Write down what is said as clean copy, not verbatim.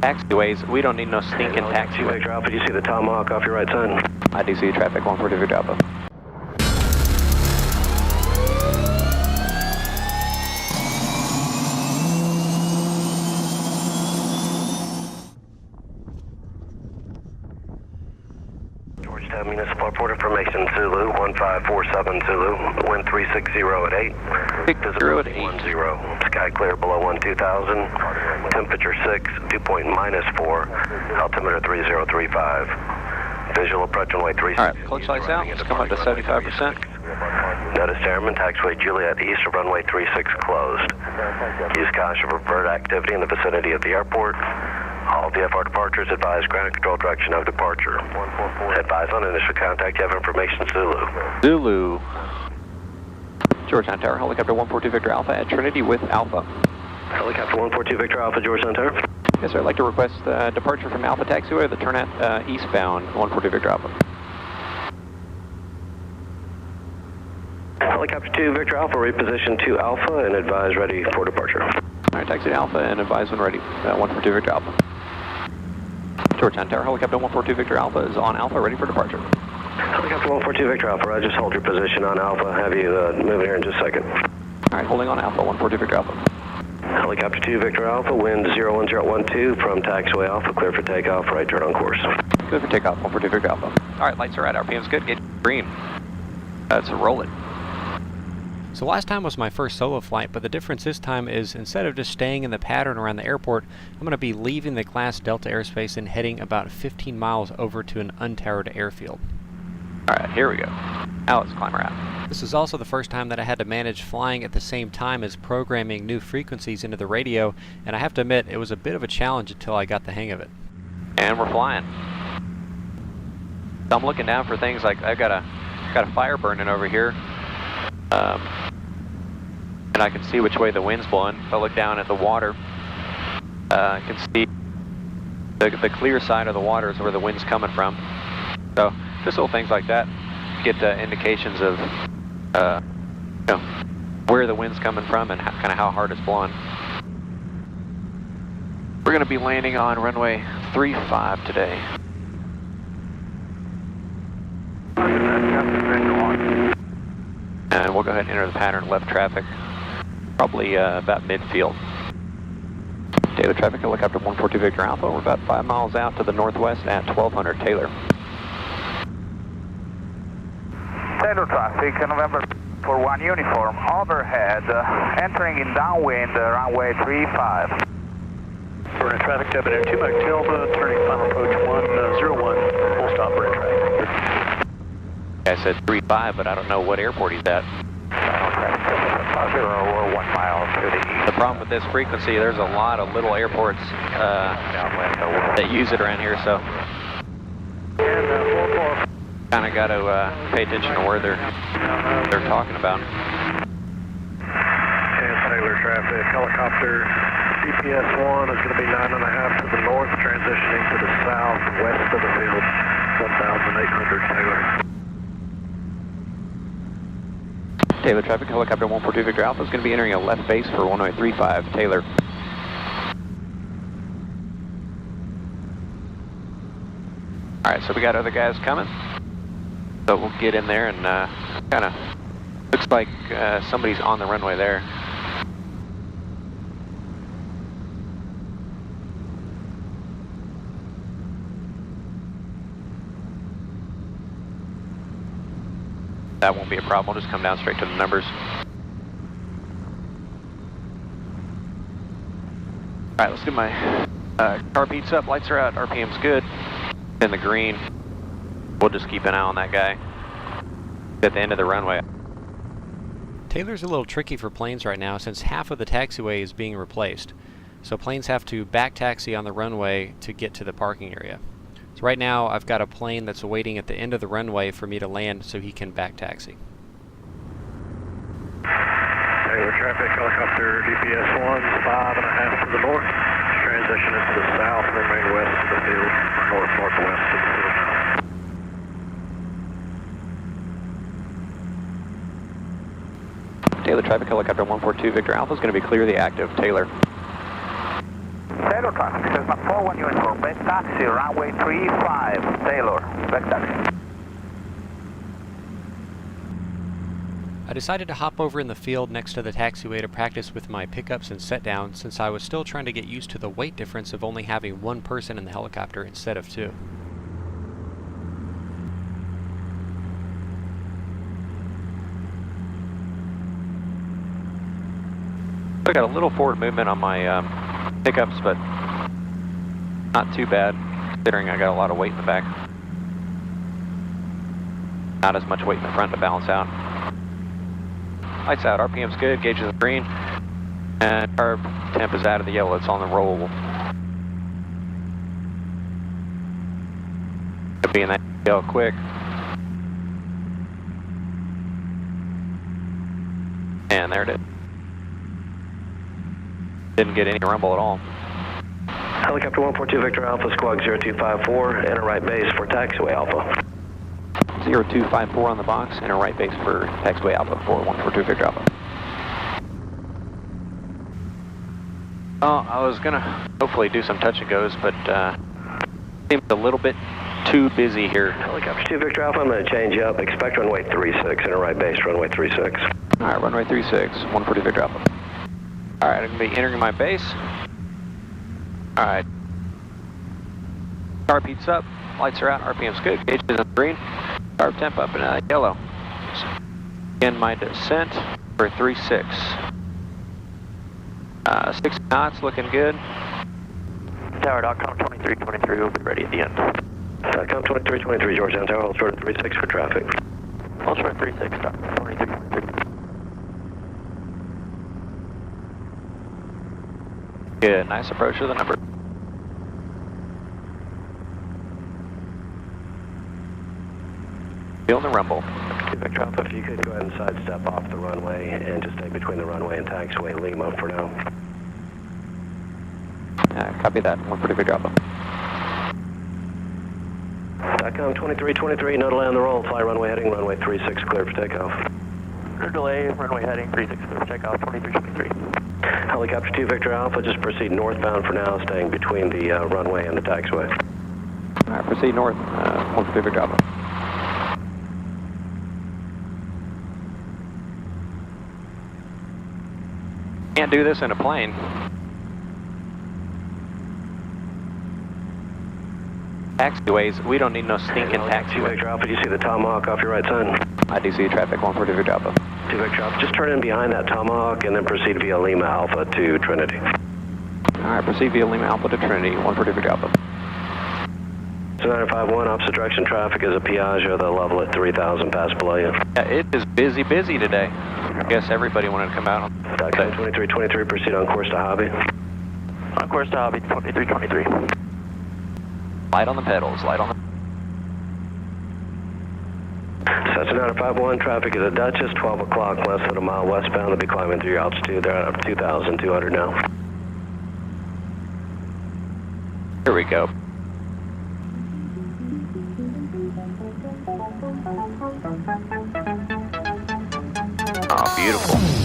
Taxiways, we don't need no stinking taxiway. Victor Alpha, do you see the Tomahawk off your right side? I do see traffic 140 Victor Alpha. Georgetown Municipal Airport information, Zulu 1547 Zulu, wind 360 at 8. 60 at 8. 10, sky clear below 12,000, temperature 6, dew point -4, altimeter 3035. Visual approach runway 36. Alright, close lights out, let's come up to 75%. Notice airman, taxiway Juliet east of runway 36 closed. Use caution for bird activity in the vicinity of the airport. All VFR departures advise ground control direction of departure. Advise on initial contact, you have information, Zulu. Zulu. Georgetown Tower, helicopter 142 Victor Alpha at Trinity with Alpha. Helicopter 142 Victor Alpha, Georgetown Tower. Yes sir, I'd like to request departure from Alpha Taxiway, the turn at eastbound 142 Victor Alpha. Helicopter 2 Victor Alpha, reposition to Alpha and advise ready for departure. Alright, taxi to Alpha and advise when ready, 142 Victor Alpha. Georgetown Tower, helicopter 142 Victor Alpha is on Alpha, ready for departure. Helicopter 142 Victor Alpha, I just hold your position on Alpha, have you move here in just a second. Alright, holding on Alpha, 142 Victor Alpha. Helicopter 2 Victor Alpha, wind 01012 from taxiway Alpha, clear for takeoff, right turn on course. Clear for takeoff, 142 Victor Alpha. Alright, lights are right, RPM's good, get green. Let's roll it. So last time was my first solo flight, but the difference this time is instead of just staying in the pattern around the airport, I'm going to be leaving the Class Delta airspace and heading about 15 miles over to an untowered airfield. Alright, here we go. Now let's climb around. This is also the first time that I had to manage flying at the same time as programming new frequencies into the radio, and I have to admit it was a bit of a challenge until I got the hang of it. And we're flying. So I'm looking down for things like I've got a fire burning over here. And I can see which way the wind's blowing. If I look down at the water, I can see the clear side of the water is where the wind's coming from. So just little things like that get indications of you know, where the wind's coming from and kind of how hard it's blowing. We're going to be landing on runway 35 today. And we'll go ahead and enter the pattern left traffic, probably about midfield. Taylor traffic, helicopter 142 Victor Alpha. We're about 5 miles out to the northwest at 1200 Taylor. Taylor traffic, November for 1 uniform, overhead, entering in downwind, runway 35. We're in traffic, Debit Air 2 Mike Delta, turning final approach 101, full stop, we're in traffic. I said 35, but I don't know what airport he's at. 0 or 1 mile to the east. The problem with this frequency, there's a lot of little airports that use it around here, so kind of got to pay attention to where they're talking about. And Taylor traffic, helicopter GPS 1 is going to be 9.5 to the north, transitioning to the south west of the field, 1,800 Taylor. Taylor traffic, helicopter 142 Victor Alpha is going to be entering a left base for 1035 Taylor. Alright, so we got other guys coming. So we'll get in there and kind of looks like somebody's on the runway there. That won't be a problem, we'll just come down straight to the numbers. Alright, let's get my car beats up, lights are out, RPM's good. In the green, we'll just keep an eye on that guy at the end of the runway. Taylor's a little tricky for planes right now since half of the taxiway is being replaced. So planes have to back taxi on the runway to get to the parking area. So right now I've got a plane that's waiting at the end of the runway for me to land so he can back taxi. Taylor traffic, helicopter DPS 1's 5.5 to the north, transition into the south, remain west of the field, north-northwest of the field. Taylor traffic, helicopter 142 Victor Alpha is going to be clear the active. Taylor. Taylor traffic. Cessna 41 uniform, back taxi, runway 35, Taylor, back taxi. I decided to hop over in the field next to the taxiway to practice with my pickups and set down, since I was still trying to get used to the weight difference of only having one person in the helicopter instead of two. I got a little forward movement on my pickups, but not too bad, considering I got a lot of weight in the back. Not as much weight in the front to balance out. Lights out, RPM's good, gauge is green, and carb temp is out of the yellow, it's on the roll. Could be in that yellow quick. And there it is. Didn't get any rumble at all. Helicopter 142 Victor Alpha, squawk 0254, enter right base for taxiway Alpha. 0254 on the box, enter right base for taxiway Alpha for 142 Victor Alpha. Oh, I was gonna hopefully do some touch and goes, but seems a little bit too busy here. Helicopter 2 Victor Alpha, I'm going to change up. Expect runway 36, enter right base, runway 36. Alright, runway 36, 140 Victor Alpha. Alright, I'm going to be entering my base. Alright. Carb heats up, lights are out, RPM's good, gauge is in green, carb temp up in yellow. Begin my descent for 36. 6 knots, looking good. Tower.com 2323 will be ready at the end. .com 2323, Georgetown Tower, hold short of 36 for traffic. Hold short 36, 2323. Good, nice approach to the number. Feeling the rumble. 2 Victor Alpha, if you could go ahead and sidestep off the runway and just stay between the runway and taxiway Lima for now. Copy that, 140 Victor Alpha. .com 2323, no delay on the roll, fly runway heading, runway 36, clear for takeoff. No delay, runway heading 36, clear for takeoff, 2323. Helicopter 2 Victor Alpha, just proceed northbound for now, staying between the runway and the taxiway. Alright, proceed north, 140 Victor Alpha. Can't do this in a plane. Taxiways, we don't need no stinking taxiway. Victor Alpha, do you see the Tomahawk off your right side? I do see traffic, 140 Victor Alpha. 2 Victor Alpha, just turn in behind that Tomahawk and then proceed via Lima Alpha to Trinity. Alright, proceed via Lima Alpha to Trinity, 140 Victor Alpha. So 951, opposite direction traffic is a Piaggio, the level at 3,000, pass below you. Yeah, it is busy today. I guess everybody wanted to come out on .com 2323, proceed on course to Hobby. On course to Hobby, 2323. light on the pedals, light on the... Cessna 951, traffic is at Dutchess, 12 o'clock, less than a mile westbound. They'll be climbing through your altitude. They're at 2,200 now. Here we go. Oh, beautiful.